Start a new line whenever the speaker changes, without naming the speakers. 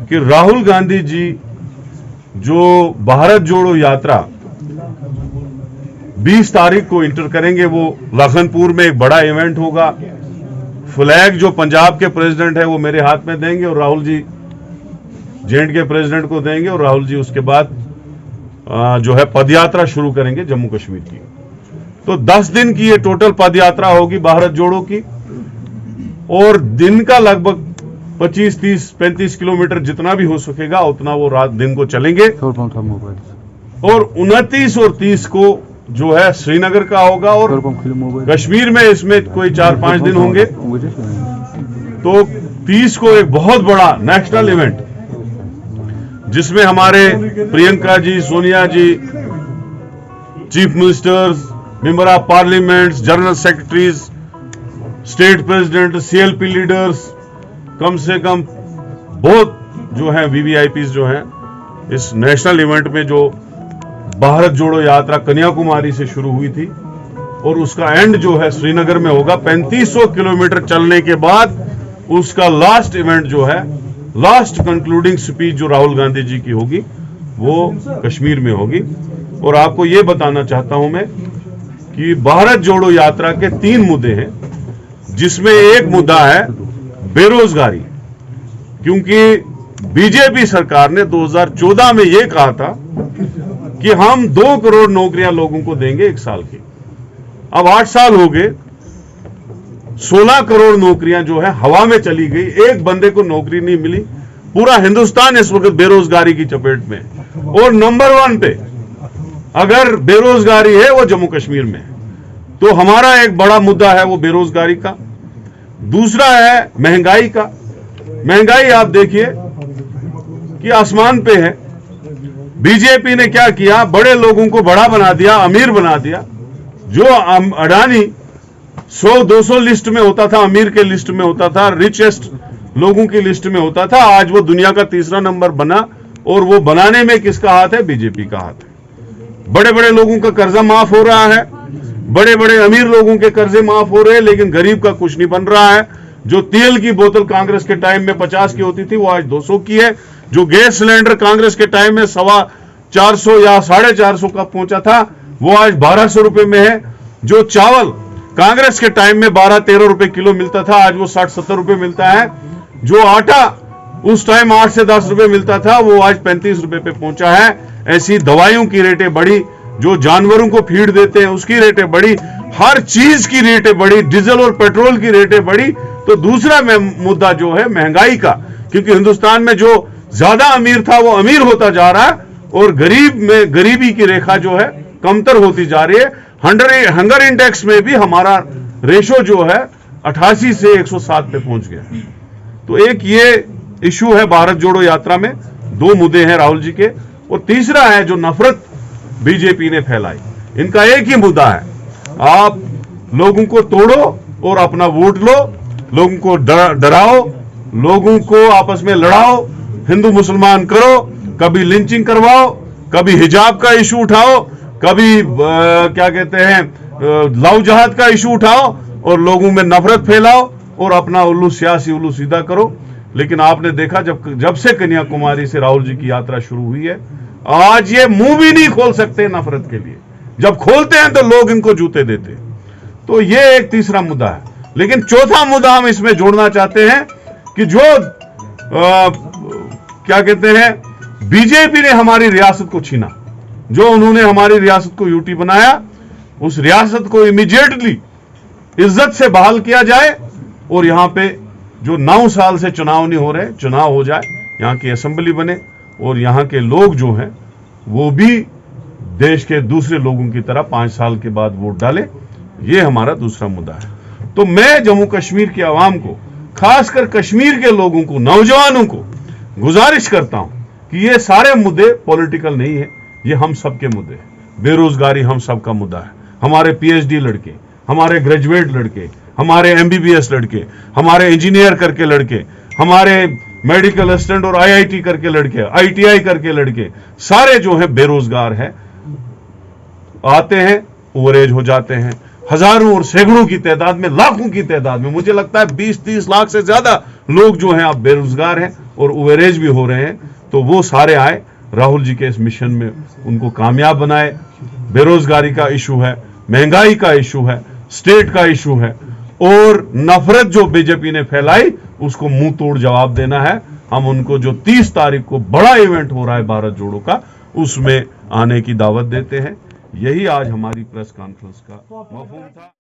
कि राहुल गांधी जी जो भारत जोड़ो यात्रा 20 तारीख को इंटर करेंगे, वो लखनपुर में एक बड़ा इवेंट होगा। फ्लैग जो पंजाब के प्रेसिडेंट है वो मेरे हाथ में देंगे और राहुल जी जेएंड के प्रेसिडेंट को देंगे और राहुल जी उसके बाद जो है पदयात्रा शुरू करेंगे जम्मू कश्मीर की। तो 10 दिन की ये टोटल पदयात्रा होगी भारत जोड़ो की, और दिन का लगभग 25, 30, 35 किलोमीटर जितना भी हो सकेगा उतना वो रात दिन को चलेंगे। और 29 और 30 को जो है श्रीनगर का होगा और कश्मीर में इसमें कोई 4-5 दिन होंगे। तो 30 को एक बहुत बड़ा नेशनल इवेंट जिसमें हमारे Priyanka ji, Sonia ji, chief ministers, member of parliament, general secretaries, state president, CLP leaders, कम से कम बहुत जो है वीवीआईपीज जो हैं इस नेशनल इवेंट में, जो भारत जोड़ो यात्रा कन्याकुमारी से शुरू हुई थी और उसका एंड जो है श्रीनगर में होगा। 3500 किलोमीटर चलने के बाद उसका लास्ट इवेंट जो है, लास्ट कंक्लूडिंग स्पीच जो राहुल गांधी जी की होगी वो कश्मीर में होगी। और आपको ये बताना चाहता हूं मैं कि भारत जोड़ो यात्रा के 3 मुद्दे हैं, जिसमें एक मुद्दा है बेरोजगारी, क्योंकि बीजेपी सरकार ने 2014 में यह कहा था कि हम 2 करोड़ नौकरियां लोगों को देंगे 1 साल की। अब 8 साल हो गए, 16 करोड़ नौकरियां जो है हवा में चली गई, एक बंदे को नौकरी नहीं मिली। पूरा हिंदुस्तान इस वक्त बेरोजगारी की चपेट में, और नंबर 1 पे अगर बेरोजगारी है वो जम्मू कश्मीर में है। तो हमारा एक बड़ा मुद्दा है वो बेरोजगारी का। दूसरा है महंगाई का। महंगाई आप देखिए कि आसमान पे है। बीजेपी ने क्या किया, बड़े लोगों को बड़ा बना दिया, अमीर बना दिया। जो अडानी 100-200 लिस्ट में होता था, अमीर के लिस्ट में होता था, रिचेस्ट लोगों की लिस्ट में होता था, आज वो दुनिया का 3रा नंबर बना। और वो बनाने में किसका हाथ है? बीजेपी का हाथ है। बड़े बड़े लोगों का कर्जा माफ हो रहा है, बड़े बड़े अमीर लोगों के कर्जे माफ हो रहे हैं, लेकिन गरीब का कुछ नहीं बन रहा है। जो तेल की बोतल कांग्रेस के टाइम में 50 की होती थी वो आज 200 की है। जो गैस सिलेंडर कांग्रेस के टाइम में 450 या 450 का पहुंचा था वो आज 1200 रुपए में है। जो चावल कांग्रेस के टाइम में 12-13 रुपए किलो मिलता था आज वो 60-70 रुपए मिलता है। जो आटा उस टाइम 8 से 10 रुपए मिलता था वो आज 35 रुपए पे पहुंचा है। ऐसी दवाइयों की रेटें बढ़ी, जो जानवरों को फीड देते हैं उसकी रेटें बढ़ी, हर चीज की रेटें बढ़ी, डीजल और पेट्रोल की रेटें बढ़ी। तो दूसरा मुद्दा जो है महंगाई का, क्योंकि हिंदुस्तान में जो ज्यादा अमीर था वो अमीर होता जा रहा है और गरीब में गरीबी की रेखा जो है कमतर होती जा रही है। हंगर इंडेक्स में भी हमारा रेशो जो है 88 से 107 पे पहुंच गया। तो एक ये इशू है भारत जोड़ो यात्रा में। 2 मुद्दे हैं राहुल जी के। और तीसरा है जो नफरत बीजेपी ने फैलाई। इनका एक ही मुद्दा है, आप लोगों को तोड़ो और अपना वोट लो, लोगों को डराओ, लोगों को आपस में लड़ाओ, हिंदू मुसलमान करो, कभी लिंचिंग करवाओ, कभी हिजाब का इशू उठाओ, कभी क्या कहते हैं लव जहाद का इशू उठाओ और लोगों में नफरत फैलाओ और अपना सियासी उल्लू सीधा करो। लेकिन आपने देखा जब से कन्याकुमारी से राहुल जी की यात्रा शुरू हुई है, आज ये मुंह भी नहीं खोल सकते नफरत के लिए। जब खोलते हैं तो लोग इनको जूते देते हैं। तो ये एक तीसरा मुद्दा है। लेकिन चौथा मुद्दा हम इसमें जोड़ना चाहते हैं कि जो क्या कहते हैं बीजेपी ने हमारी रियासत को छीना, जो उन्होंने हमारी रियासत को यूटी बनाया, उस रियासत को इमीडिएटली इज्जत से बहाल किया जाए और यहां पे जो 9 साल से चुनाव नहीं हो रहे, चुनाव हो जाए, यहां की असेंबली बने और यहां के लोग जो हैं वो भी देश के दूसरे लोगों की तरह 5 साल के बाद वोट डालें। ये हमारा दूसरा मुद्दा है। तो मैं जम्मू कश्मीर की आवाम को, खासकर कश्मीर के लोगों को, नौजवानों को गुजारिश करता हूं कि ये सारे मुद्दे पॉलिटिकल नहीं है, ये हम सबके मुद्दे हैं। बेरोजगारी हम सबका मुद्दा है। हमारे पीएचडी लड़के, हमारे ग्रेजुएट लड़के, हमारे एमबीबीएस लड़के, हमारे इंजीनियर करके लड़के, हमारे मेडिकल असिस्टेंट और आईआईटी करके लड़के, आईटीआई करके लड़के, सारे जो हैं बेरोजगार हैं। आते हैं, ओवर एज हो जाते हैं, हजारों और सैकड़ों की तादाद में, लाखों की तादाद में, मुझे लगता है 20-30 लाख से ज्यादा लोग जो हैं अब बेरोजगार हैं और ओवरेज भी हो रहे हैं। तो वो सारे आए, राहुल जी के इस मिशन में उनको कामयाब बनाए। बेरोजगारी का इशू है, महंगाई का इशू है, स्टेट का इशू है, और नफरत जो बीजेपी ने फैलाई उसको मुंह तोड़ जवाब देना है। हम उनको जो 30 तारीख को बड़ा इवेंट हो रहा है भारत जोड़ो का, उसमें आने की दावत देते हैं। यही आज हमारी प्रेस कॉन्फ्रेंस का मफहूम था।